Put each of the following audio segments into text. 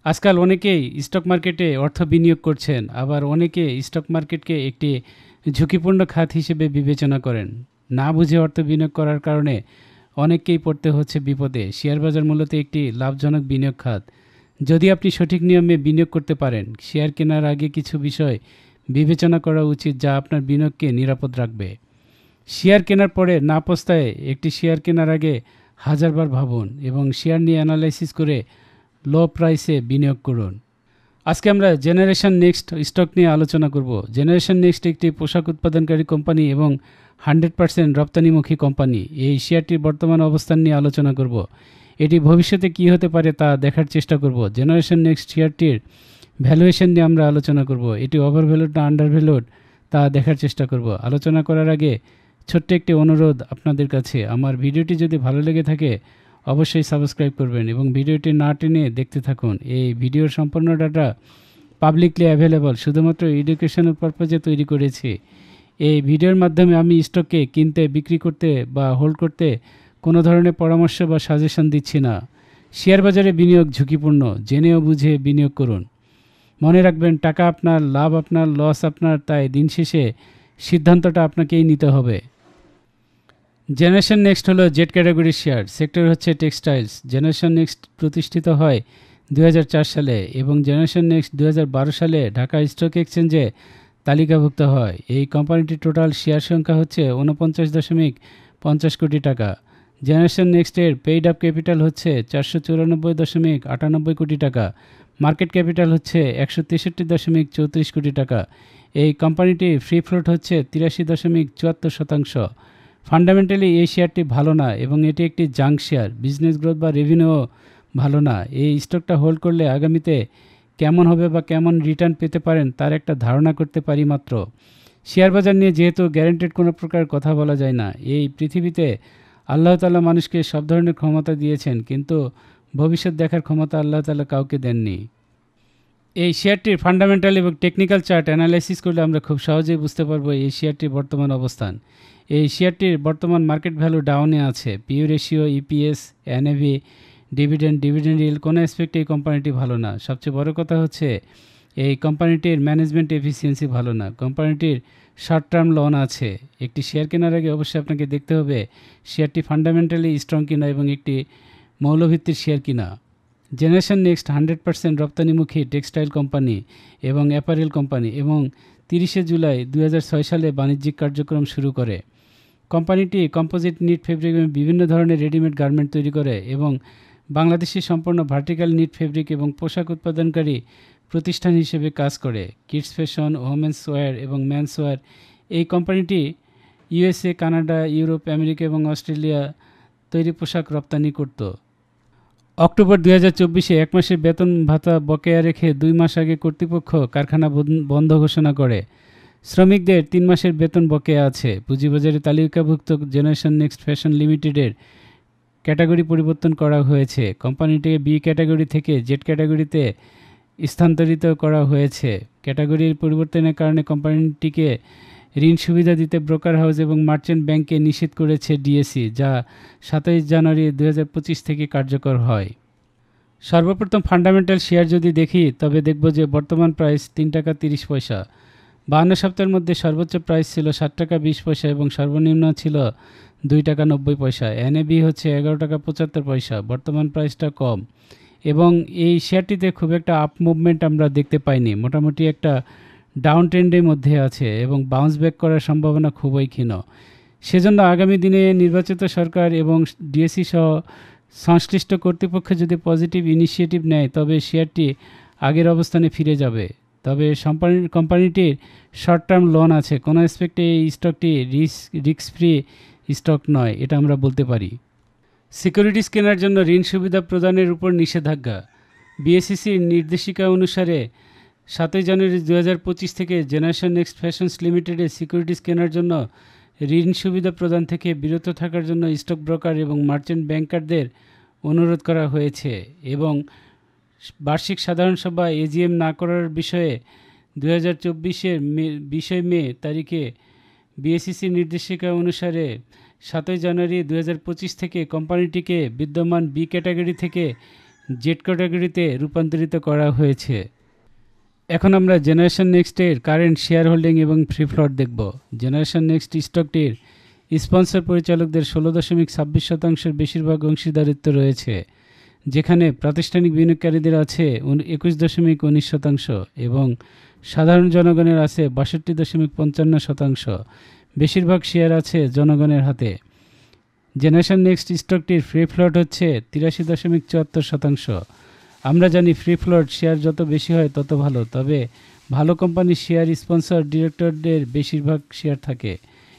আজকাল অনেকেই স্টক মার্কেটে অর্থ বিনিয়োগ করছেন, আবার অনেকে স্টক মার্কেটকে একটি ঝুঁকিপূর্ণ খাত হিসেবে বিবেচনা করেন। না বুঝে অর্থ বিনিয়োগ করার কারণে অনেককেই পড়তে হচ্ছে বিপদে। শেয়ার বাজার মূলত একটি লাভজনক বিনিয়োগ খাত। যদি আপনি সঠিক নিয়মে বিনিয়োগ করতে পারেন, শেয়ার কেনার আগে কিছু বিষয় বিবেচনা করা উচিত যা আপনার বিনিয়োগকে নিরাপদ রাখবে। শেয়ার কেনার পরে না পস্তায় একটি শেয়ার কেনার আগে হাজারবার ভাবুন এবং শেয়ার নিয়ে অ্যানালাইসিস করে লো প্রাইসে বিনিয়োগ করুন। আজকে আমরা জেনারেশন নেক্সট স্টক নিয়ে আলোচনা করব। জেনারেশন নেক্সট একটি পোশাক উৎপাদনকারী কোম্পানি এবং 100% রপ্তানিমুখী কোম্পানি। এই শেয়ারটির বর্তমান অবস্থান নিয়ে আলোচনা করব। এটি ভবিষ্যতে কী হতে পারে তা দেখার চেষ্টা করব। জেনারেশন নেক্সট শেয়ারটির ভ্যালুয়েশন নিয়ে আমরা আলোচনা করব। এটি ওভারভ্যালুড না আন্ডারভ্যালুড তা দেখার চেষ্টা করব। আলোচনা করার আগে ছোট্ট একটি অনুরোধ আপনাদের কাছে, আমার ভিডিওটি যদি ভালো লেগে থাকে অবশ্যই সাবস্ক্রাইব করবেন এবং ভিডিওটি না টেনে দেখতে থাকুন। এই ভিডিওর সম্পূর্ণ ডাটা পাবলিকলি অ্যাভেলেবল, শুধুমাত্র এডুকেশনাল পারপাজে তৈরি করেছি। এই ভিডিওর মাধ্যমে আমি স্টককে কিনতে, বিক্রি করতে বা হোল্ড করতে কোনো ধরনের পরামর্শ বা সাজেশন দিচ্ছি না। শেয়ার বাজারে বিনিয়োগ ঝুঁকিপূর্ণ, জেনে ও বুঝে বিনিয়োগ করুন। মনে রাখবেন, টাকা আপনার, লাভ আপনার, লস আপনার, তাই দিন শেষে সিদ্ধান্তটা আপনাকেই নিতে হবে। জেনারেশন নেক্সট হলো জেড ক্যাটাগরির শেয়ার, সেক্টর হচ্ছে টেক্সটাইলস। জেনারেশন নেক্সট প্রতিষ্ঠিত হয় 2004 সালে এবং জেনারেশন নেক্সট 2012 সালে ঢাকা স্টক এক্সচেঞ্জে তালিকাভুক্ত হয়। এই কোম্পানিটির টোটাল শেয়ার সংখ্যা হচ্ছে 49.50 কোটি টাকা। জেনারেশন নেক্সটের পেইড আপ ক্যাপিটাল হচ্ছে 494.98 কোটি টাকা। মার্কেট ক্যাপিটাল হচ্ছে 163.34 কোটি টাকা। এই কোম্পানিটির ফ্রি ফ্লোট হচ্ছে 83.74%। ফান্ডামেন্টালি এই শেয়ারটি ভালো না এবং এটি একটি জাঙ্ক শেয়ার। বিজনেস গ্রোথ বা রেভিনিউ ভালো না। এই স্টকটা হোল্ড করলে আগামীতে কেমন হবে বা কেমন রিটার্ন পেতে পারেন তার একটা ধারণা করতে পারি মাত্র। শেয়ার বাজার নিয়ে যেহেতু গ্যারান্টেড কোনো প্রকার কথা বলা যায় না। এই পৃথিবীতে আল্লাহ তাআলা মানুষকে সব ধরনের ক্ষমতা দিয়েছেন, কিন্তু ভবিষ্যৎ দেখার ক্ষমতা আল্লাহ তাআলা কাউকে দেননি। এই শেয়ারটির ফান্ডামেন্টাল এবং টেকনিক্যাল চার্ট অ্যানালাইসিস করলে আমরা খুব সহজেই বুঝতে পারবো এই শেয়ারটির বর্তমান অবস্থান। এই শেয়ারটির বর্তমান মার্কেট ভ্যালু ডাউনে আছে। PE ratio, EPS, NAV, dividend yield কোনো অ্যাসপেক্টে এই কোম্পানিটি ভালো না। সবচেয়ে বড় কথা হচ্ছে এই কোম্পানিটির ম্যানেজমেন্ট এফিসিয়েন্সি ভালো না। কোম্পানিটির শর্ট টার্ম লোন আছে। একটি শেয়ার কেনার আগে অবশ্যই আপনাকে দেখতে হবে শেয়ারটি ফান্ডামেন্টালি স্ট্রং কিনা এবং একটি মৌলভিত্তির শেয়ার কিনা। জেনারেশন নেক্সট 100% রপ্তানিমুখী টেক্সটাইল কোম্পানি এবং অ্যাপারেল কোম্পানি এবং 30 জুলাই 2006 সালে বাণিজ্যিক কার্যক্রম শুরু করে। কোম্পানিটি কম্পোজিট নিট ফেব্রিক এবং বিভিন্ন ধরনের রেডিমেড গার্মেন্ট তৈরি করে এবং বাংলাদেশি সম্পূর্ণ ভার্টিক্যাল নিট ফেব্রিক এবং পোশাক উৎপাদনকারী প্রতিষ্ঠান হিসেবে কাজ করে। কিডস ফ্যাশন, ওমেন্স ওয়্যার এবং মেন্স ওয়্যার। এই কোম্পানিটি ইউএসএ, কানাডা, ইউরোপ, আমেরিকা এবং অস্ট্রেলিয়া তৈরি পোশাক রপ্তানি করত। অক্টোবর 2024-এ 1 মাসের বেতন ভাতা বকেয়া রেখে 2 মাস আগে কর্তৃপক্ষ কারখানা বন্ধ ঘোষণা করে। শ্রমিকদের 3 মাসের বেতন বকেয়া আছে। পুঁজিবাজারে তালিকাভুক্ত জেনারেশন নেক্সট ফ্যাশন লিমিটেডের ক্যাটাগরি পরিবর্তন করা হয়েছে। কোম্পানিটিকে বি ক্যাটাগরি থেকে জেড ক্যাটাগরিতে স্থানান্তরিত করা হয়েছে। ক্যাটাগরির পরিবর্তনের কারণে কোম্পানিটিকে ঋণ সুবিধা দিতে ব্রোকার হাউস এবং মার্চেন্ট ব্যাংকে নিষেধ করেছে ডিএসই, যা 27 জানুয়ারি 2025 থেকে কার্যকর হয়। সর্বপ্রথম ফান্ডামেন্টাল শেয়ার যদি দেখি তবে দেখব যে বর্তমান প্রাইস 3 টাকা 30 পয়সা। 52 সপ্তাহের মধ্যে সর্বোচ্চ প্রাইস ছিল 7 টাকা 20 পয়সা এবং সর্বনিম্ন ছিল 2 টাকা 90 পয়সা। এনএবি হচ্ছে 11 টাকা 75 পয়সা। বর্তমান প্রাইসটা কম এবং এই শেয়ারটিতে খুব একটা আপ মুভমেন্ট আমরা দেখতে পাইনি। মোটামুটি একটা ডাউন ট্রেন্ডের মধ্যে আছে এবং বাউন্স ব্যাক করার সম্ভাবনা খুবই ক্ষীণ। সেজন্য আগামী দিনে নির্বাচিত সরকার এবং ডিএসই সহ সংশ্লিষ্ট কর্তৃপক্ষ যদি পজিটিভ ইনিশিয়েটিভ নেয় তবে শেয়ারটি আগের অবস্থানে ফিরে যাবে। তবে কোম্পানিটির শর্ট টার্ম লোন আছে। কোনো অ্যাসপেক্টে এই স্টকটি রিস্ক ফ্রি স্টক নয়, এটা আমরা বলতে পারি। সিকিউরিটিজ কেনার জন্য ঋণ সুবিধা প্রদানের উপর নিষেধাজ্ঞা। বিএসইসির নির্দেশিকা অনুসারে 7 জানুয়ারি 2025 থেকে জেনারেশন নেক্সট ফ্যাশনস লিমিটেডে সিকিউরিটিজ কেনার জন্য ঋণ সুবিধা প্রদান থেকে বিরত থাকার জন্য স্টক ব্রোকার এবং মার্চেন্ট ব্যাংকারদের অনুরোধ করা হয়েছে এবং বার্ষিক সাধারণ সভা এজিএম না করার বিষয়ে 2024-এর 20 মে তারিখে বিএসইসির নির্দেশিকা অনুসারে 7 জানুয়ারি 2025 থেকে কোম্পানিটিকে বিদ্যমান বি ক্যাটাগরি থেকে জেড ক্যাটাগরিতে রূপান্তরিত করা হয়েছে। এখন আমরা জেনারেশন নেক্সটের কারেন্ট শেয়ার হোল্ডিং এবং ফ্রি ফ্লোট দেখব। জেনারেশন নেক্সট স্টকটির স্পন্সর পরিচালকদের 16.26% বেশিরভাগ অংশীদারিত্ব রয়েছে, যেখানে প্রাতিষ্ঠানিক বিনিয়োগকারীদের আছে 21.19% এবং সাধারণ জনগণের আছে 62.55%। বেশিরভাগ শেয়ার আছে জনগণের হাতে। জেনারেশন নেক্সট স্টকটির ফ্রি ফ্লোট হচ্ছে 83.74%। আমরা জানি ফ্রি ফ্লোট শেয়ার যত বেশি হয় তত ভালো, তবে ভালো কোম্পানির শেয়ার স্পন্সর ডিরেক্টরদের বেশিরভাগ শেয়ার থাকে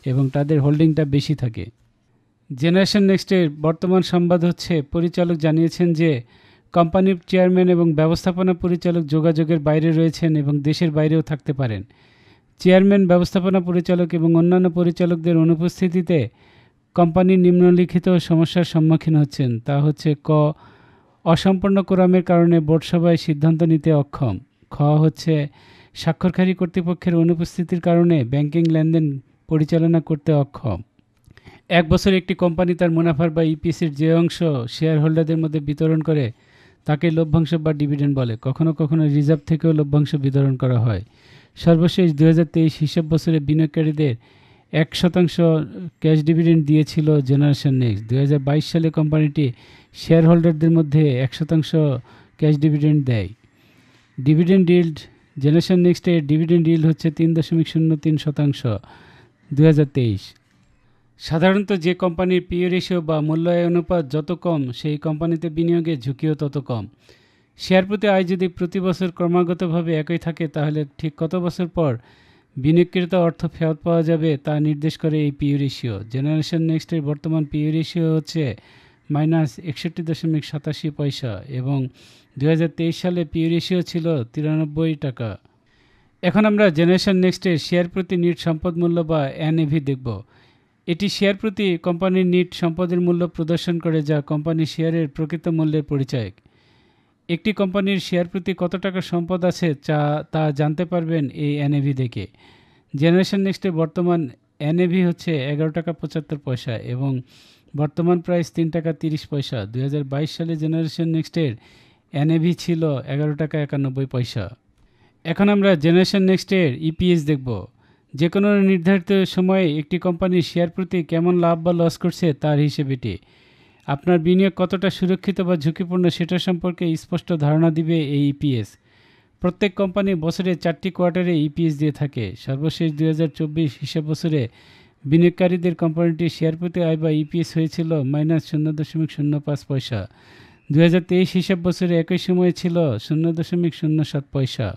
এবং তাদের হোল্ডিংটা বেশি থাকে। জেনারেশন নেক্সটের বর্তমান সংবাদ হচ্ছে, পরিচালক জানিয়েছেন যে কোম্পানির চেয়ারম্যান এবং ব্যবস্থাপনা পরিচালক যোগাযোগের বাইরে রয়েছেন এবং দেশের বাইরেও থাকতে পারেন। চেয়ারম্যান, ব্যবস্থাপনা পরিচালক এবং অন্যান্য পরিচালকদের অনুপস্থিতিতে কোম্পানির নিম্নলিখিত সমস্যার সম্মুখীন হচ্ছেন। তা হচ্ছে: ক, অসম্পূর্ণ কোরামের কারণে বোর্ড সভায় সিদ্ধান্ত নিতে অক্ষম। খ হচ্ছে, স্বাক্ষরকারী কর্তৃপক্ষের অনুপস্থিতির কারণে ব্যাংকিং লেনদেন পরিচালনা করতে অক্ষম। এক বছর একটি কোম্পানি তার মুনাফার বা ইপিএসের যে অংশ শেয়ার হোল্ডারদের মধ্যে বিতরণ করে তাকে লভ্যাংশ বা ডিভিডেন্ড বলে। কখনো কখনো রিজার্ভ থেকেও লভ্যাংশ বিতরণ করা হয়। সর্বশেষ 2023 হিসাব বছরে বিনিয়োগকারীদের 1% ক্যাশ ডিভিডেন্ড দিয়েছিল জেনারেশন নেক্সট। 2022 সালে কোম্পানিটি শেয়ার হোল্ডারদের মধ্যে 1% ক্যাশ ডিভিডেন্ড দেয়। ডিভিডেন্ড ইল্ড, জেনারেশন নেক্সটের ডিভিডেন্ড ইল্ড হচ্ছে 3.03% 2023। সাধারণত যে কোম্পানির পিই রেশিও বা মূল্যায়ন অনুপাত যত কম, সেই কোম্পানিতে বিনিয়োগের ঝুঁকিও তত কম। শেয়ার প্রতি আয় যদি প্রতি বছর ক্রমাগতভাবে একই থাকে, তাহলে ঠিক কত বছর পর বিনিয়োগকৃত অর্থ ফেরত পাওয়া যাবে তা নির্দেশ করে এই পিই রেশিও। জেনারেশন নেক্সটের বর্তমান পিই রেশিও হচ্ছে -61.87 এবং 2023 সালে পিই রেশিও ছিল 93 টাকা। এখন আমরা জেনারেশন নেক্সটের শেয়ার প্রতি নিট সম্পদ মূল্য বা এনএভি দেখব। এটি শেয়ার প্রতি কোম্পানির নিট সম্পদের মূল্য প্রদর্শন করে, যা কোম্পানির শেয়ারের প্রকৃত মূল্যের পরিচায়ক। একটি কোম্পানির শেয়ার প্রতি কত টাকা সম্পদ আছে তা জানতে পারবেন এই এনএভি দেখে। জেনারেশন নেক্সটের বর্তমান এনএভি হচ্ছে 11.75 টাকা এবং বর্তমান প্রাইস 3.30 টাকা। 2022 সালে জেনারেশন নেক্সটের এনএভি ছিল 11.91 টাকা। এখন আমরা জেনারেশন নেক্সটের ইপিএস দেখব। যে কোনো নির্ধারিত সময়ে একটি কোম্পানির শেয়ার প্রতি কেমন লাভ বা লস করছে তার হিসেব এটি। আপনার বিনিয়োগ কতটা সুরক্ষিত বা ঝুঁকিপূর্ণ সেটা সম্পর্কে স্পষ্ট ধারণা দিবে এই ইপিএস। প্রত্যেক কোম্পানি বছরে 4টি কোয়ার্টারে ইপিএস দিয়ে থাকে। সর্বশেষ 2024 হিসাব বছরে বিনিয়োগকারীদের কোম্পানিটির শেয়ার প্রতি আয় বা ইপিএস হয়েছিল -0.05 টাকা। 2023 হিসাব বছরে একই সময়ে ছিল 0.07 টাকা।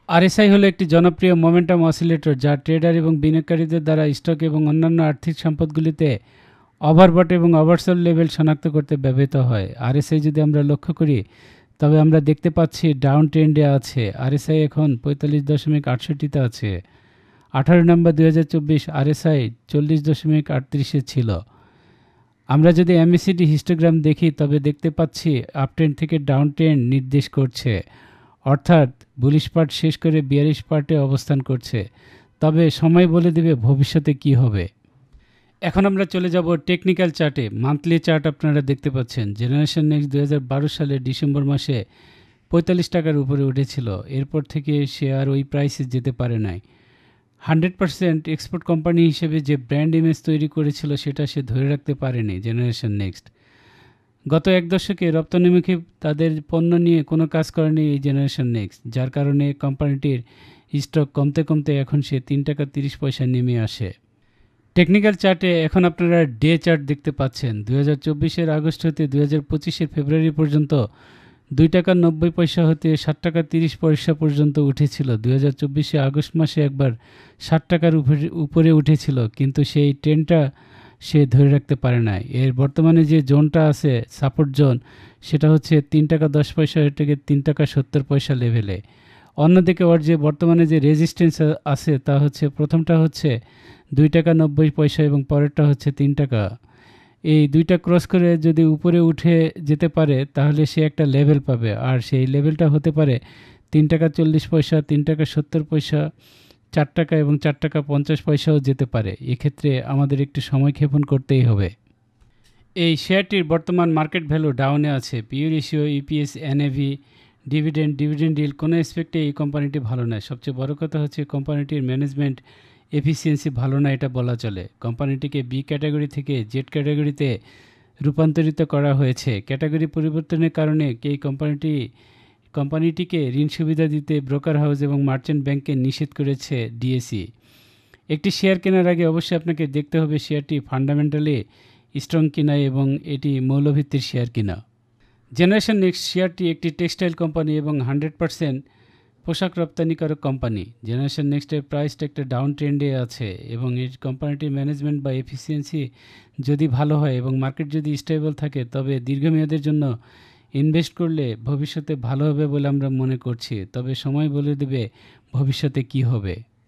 আরএসআই হলো একটি জনপ্রিয় মোমেন্টাম অসিলেটর, যা ট্রেডার এবং বিনিয়োগকারীদের দ্বারা স্টক এবং অন্যান্য আর্থিক সম্পদগুলিতে ওভারবট এবং ওভারসোল্ড লেভেল শনাক্ত করতে ব্যবহৃত হয়। আরএসআই যদি আমরা লক্ষ্য করি, তবে আমরা দেখতে পাচ্ছি ডাউন ট্রেন্ডে আছে। আরএসআই এখন 45.68-তে আছে। 18 নম্বর 2024 আরএসআই 40.38-এ ছিল। আমরা যদি এমএসিডি হিস্টোগ্রাম দেখি, তবে দেখতে পাচ্ছি আপট্রেন্ড থেকে ডাউন ট্রেন্ড নির্দেশ করছে, অর্থাৎ বুলিশ পার্ট শেষ করে বিয়ারিশ পার্টে অবস্থান করছে। তবে সময় বলে দেবে ভবিষ্যতে কি হবে। এখন আমরা চলে যাব টেকনিক্যাল চার্টে। মান্থলি চার্ট আপনারা দেখতে পাচ্ছেন। জেনারেশন নেক্সট 2012 সালের ডিসেম্বর মাসে 45 টাকার উপরে উঠেছিল। এরপর থেকে সে আর ওই প্রাইসে যেতে পারে নাই। 100% এক্সপোর্ট কোম্পানি হিসেবে যে ব্র্যান্ড ইমেজ তৈরি করেছিল, সেটা সে ধরে রাখতে পারেনি জেনারেশন নেক্সট। গত এক দশকে রপ্তানিমুখী তাদের পণ্য নিয়ে কোনো কাজ করেনি এই জেনারেশন নেক্সট, যার কারণে কোম্পানিটির স্টক কমতে কমতে এখন সে 3.30 টাকা নেমে আসে। টেকনিক্যাল চার্টে এখন আপনারা ডে চার্ট দেখতে পাচ্ছেন। 2024-এর আগস্ট হতে 2025-এর ফেব্রুয়ারি পর্যন্ত 2.90 টাকা হতে 7.30 টাকা পর্যন্ত উঠেছিল। 2024-এ আগস্ট মাসে একবার 60 টাকার উপরে উঠেছিল, কিন্তু সেই ট্রেন্ডটা সে ধরে রাখতে পারে না। এর বর্তমানে যে জোনটা আছে, সাপোর্ট জোন, সেটা হচ্ছে 3.10 টাকা থেকে 3.70 টাকা লেভেলে। অন্যদিকে ওর যে বর্তমানে যে রেজিস্ট্যান্স আছে, তা হচ্ছে প্রথমটা হচ্ছে 2.90 টাকা এবং পরেরটা হচ্ছে 3 টাকা। এই দুইটা ক্রস করে যদি উপরে উঠে যেতে পারে, তাহলে সে একটা লেভেল পাবে, আর সেই লেভেলটা হতে পারে 3.40 টাকা, 3.70 টাকা, 4 টাকা এবং 4.50 টাকাও যেতে পারে। এক্ষেত্রে আমাদের একটু সময় ক্ষেপণ করতেই হবে। এই শেয়ারটির বর্তমান মার্কেট ভ্যালু ডাউনে আছে। PE ratio, EPS, NAV, dividend yield কোনো অ্যাসপেক্টে এই কোম্পানিটি ভালো নয়। সবচেয়ে বড় কথা হচ্ছে কোম্পানিটির ম্যানেজমেন্ট এফিসিয়েন্সি ভালো না, এটা বলা চলে। কোম্পানিটিকে বি ক্যাটাগরি থেকে জেড ক্যাটাগরিতে রূপান্তরিত করা হয়েছে। ক্যাটাগরি পরিবর্তনের কারণে এই কোম্পানিটিকে ঋণ সুবিধা দিতে ব্রোকার হাউস এবং মার্চেন্ট ব্যাংককে নিষেধ করেছে ডিএসই। একটি শেয়ার কেনার আগে অবশ্যই আপনাকে দেখতে হবে শেয়ারটি ফান্ডামেন্টালি স্ট্রং কিনা এবং এটি মৌলভিত্তির শেয়ার কিনা। জেনারেশন নেক্সট শেয়ারটি একটি টেক্সটাইল কোম্পানি এবং 100% পোশাক রপ্তানিকারক কোম্পানি। জেনারেশন নেক্সটের প্রাইসটা একটা ডাউন ট্রেন্ডে আছে এবং এই কোম্পানিটির ম্যানেজমেন্ট বা এফিসিয়েন্সি যদি ভালো হয় এবং মার্কেট যদি স্টেবল থাকে, তবে দীর্ঘমেয়াদের জন্য ইনভেস্ট করলে ভবিষ্যতে ভালো হবে বলে আমরা মনে করছি। তবে সময় বলে দেবে ভবিষ্যতে কী হবে।